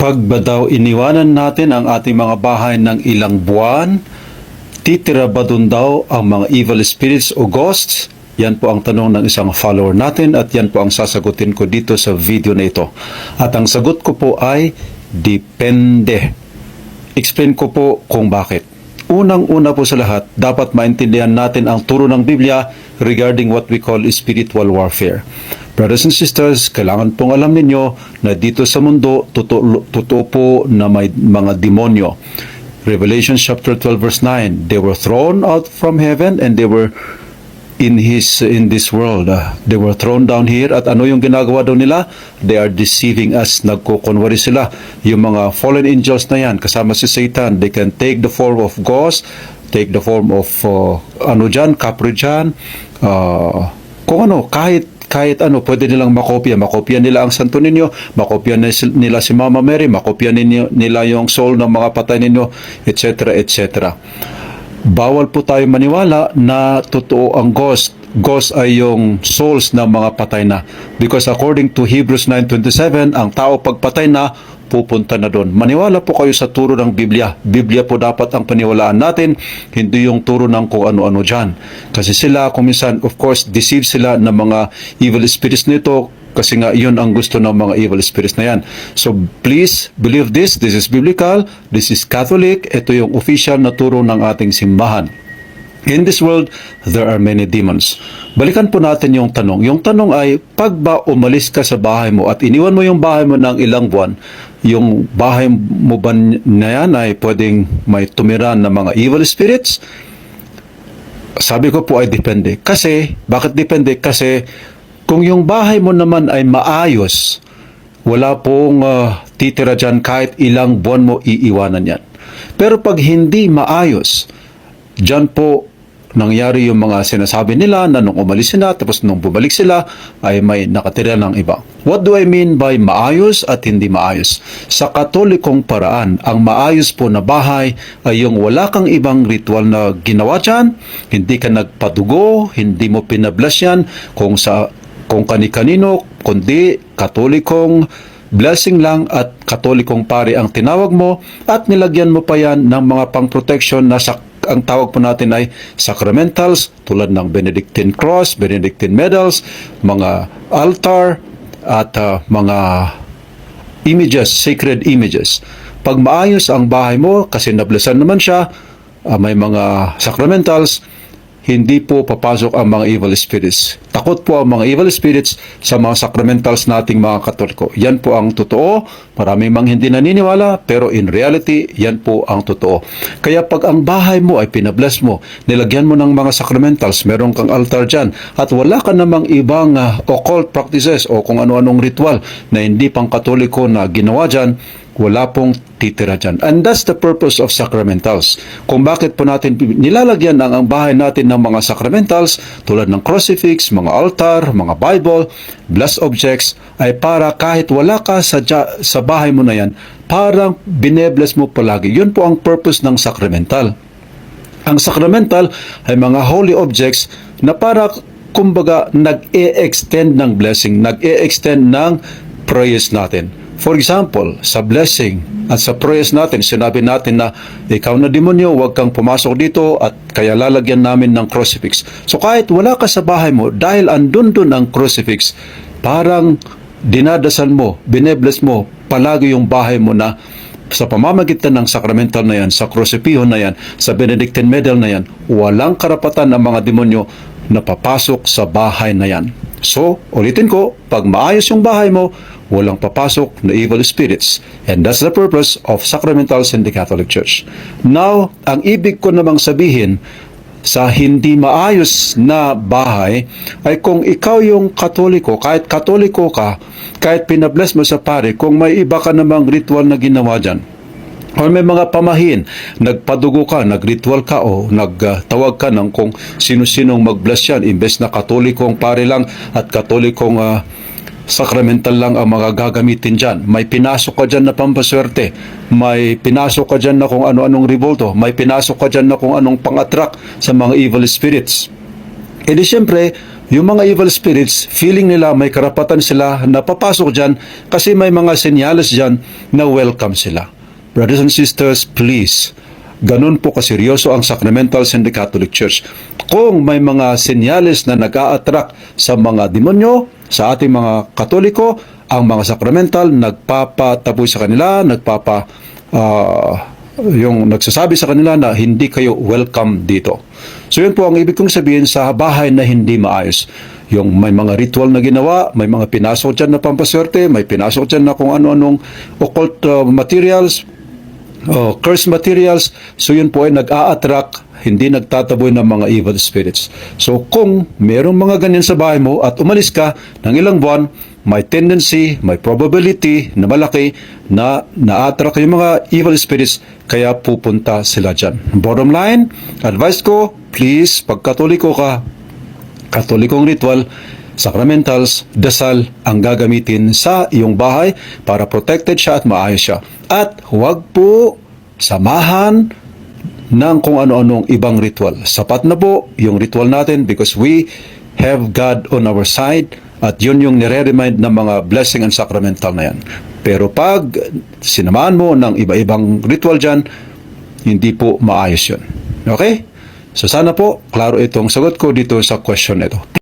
Pag ba daw iniwanan natin ang ating mga bahay ng ilang buwan, titira ba dun daw ang mga evil spirits o ghosts? Yan po ang tanong ng isang follower natin at yan po ang sasagutin ko dito sa video na ito. At ang sagot ko po ay, depende. Explain ko po kung bakit. Unang-una po sa lahat, dapat maintindihan natin ang turo ng Biblia regarding what we call spiritual warfare. Brothers and sisters, kailangan pong alam ninyo na dito sa mundo, totoo po na may mga demonyo. Revelation chapter 12 verse 9, they were thrown out from heaven and they were in this world. They were thrown down here at ano yung ginagawa daw nila? They are deceiving us. Nagkukunwari sila. Yung mga fallen angels na yan, kasama si Satan, they can take the form of ghost, take the form of kapre dyan, kung ano, kahit ano, pwede nilang makopya nila ang santo ninyo, makopya nila si Mama Mary, makopya nila yung soul ng mga patay ninyo, etc., etc. Bawal po tayo maniwala na totoo ang ghost. Ghost ay yung souls ng mga patay na. Because according to Hebrews 9:27, ang tao pagpatay na, pupunta na doon. Maniwala po kayo sa turo ng Biblia. Biblia po dapat ang paniwalaan natin, hindi yung turo ng kung ano-ano dyan. Kasi sila, kung minsan, of course, deceive sila ng mga evil spirits nito, kasi nga yun ang gusto ng mga evil spirits na yan. So please believe this. This is biblical. This is Catholic. Ito yung official na turo ng ating simbahan. In this world, there are many demons. Balikan po natin yung tanong. Yung tanong ay, pag ba umalis ka sa bahay mo at iniwan mo yung bahay mo ng ilang buwan, yung bahay mo ba na yan ay pwedeng may tumiran ng mga evil spirits? Sabi ko po ay depende. Kasi, bakit depende? Kasi, kung yung bahay mo naman ay maayos, wala pong titira dyan kahit ilang buwan mo iiwanan yan. Pero pag hindi maayos, dyan po nangyari yung mga sinasabi nila na nung umalis sila, tapos nung bumalik sila, ay may nakatira ng iba. What do I mean by maayos at hindi maayos? Sa katolikong paraan, ang maayos po na bahay ay yung wala kang ibang ritual na ginawa dyan, hindi ka nagpadugo, hindi mo pinablas yan, kung kani-kanino, kundi katolikong blessing lang at katolikong pari ang tinawag mo at nilagyan mo pa yan ng mga pang-protection na ang tawag po natin ay sacramentals tulad ng Benedictine Cross, Benedictine Medals, mga altar at mga images, sacred images. Pag maayos ang bahay mo, kasi nablasan naman siya, may mga sacramentals, hindi po papasok ang mga evil spirits. Takot po ang mga evil spirits sa mga sacramentals nating mga Katoliko. Yan po ang totoo. Maraming mga hindi naniniwala, pero in reality, yan po ang totoo. Kaya pag ang bahay mo ay pinabless mo, nilagyan mo ng mga sacramentals, meron kang altar dyan, at wala ka namang ibang occult practices o kung ano-anong ritual na hindi pang Katoliko na ginawa dyan, wala pong titira dyan. And that's the purpose of sacramentals. Kung bakit po natin nilalagyan ang bahay natin ng mga sacramentals tulad ng crucifix, mga altar, mga Bible, blessed objects, ay para kahit wala ka sa bahay mo na yan, parang binebless mo palagi. Yun po ang purpose ng sacramental. Ang sacramental ay mga holy objects na para kumbaga nag-e-extend ng blessing, nag-e-extend ng prayers natin. For example, sa blessing at sa prayers natin, sinabi natin na ikaw na demonyo, huwag kang pumasok dito at kaya lalagyan namin ng crucifix. So kahit wala ka sa bahay mo, dahil andun ang crucifix, parang dinadasal mo, binebless mo palagi yung bahay mo na sa pamamagitan ng sacramental na yan, sa crucifijo na yan, sa Benedictine Medal na yan, walang karapatan ng mga demonyo na papasok sa bahay na yan. So, ulitin ko, pag maayos yung bahay mo, walang papasok na evil spirits. And that's the purpose of sacramentals in the Catholic Church. Now, ang ibig ko namang sabihin sa hindi maayos na bahay ay kung ikaw yung Katoliko, kahit Katoliko ka, kahit pinabless mo sa pare, kung may iba ka namang ritual na ginawa dyan, o may mga pamahin, nagpadugo ka, nagritual ka o nagtawag ka ng kung sino-sinong mag-bless yan, imbes na Katolikong pare lang at Katolikong sacramental lang ang mga gagamitin dyan. May pinasok ka dyan na pampaswerte, may pinasok ka dyan na kung ano-anong revolto, may pinasok ka dyan na kung anong pang-attract sa mga evil spirits. E di syempre, yung mga evil spirits, feeling nila may karapatan sila na papasok dyan kasi may mga senyales dyan na welcome sila. Brothers and sisters, please, ganun po kaseryoso ang sacramentals in the Catholic Church. Kung may mga senyales na nag-a-attract sa mga demonyo, sa ating mga Katoliko, ang mga sacramental nagpapataboy sa kanila, yung nagsasabi sa kanila na hindi kayo welcome dito. So yun po ang ibig kong sabihin sa bahay na hindi maayos. Yung may mga ritual na ginawa, may mga pinasok dyan na pampaswerte, may pinasok dyan na kung ano-anong occult materials, cursed materials. So yun po ay nag-a-attract, hindi nagtataboy ng mga evil spirits. So kung merong mga ganyan sa bahay mo at umalis ka ng ilang buwan, may tendency, may probability na malaki na na-attract yung mga evil spirits, kaya pupunta sila dyan. Bottom line, advice ko, please, pag Katoliko ka, Katolikong ritual, sacramentals, dasal ang gagamitin sa iyong bahay para protected siya at maayos siya. At huwag po samahan ng kung ano-anong ibang ritual. Sapat na po yung ritual natin because we have God on our side at yun yung nire-remind ng mga blessing and sacramental na yan. Pero pag sinamahan mo ng iba-ibang ritual dyan, hindi po maayos yun. Okay? So sana po, klaro itong sagot ko dito sa question ito.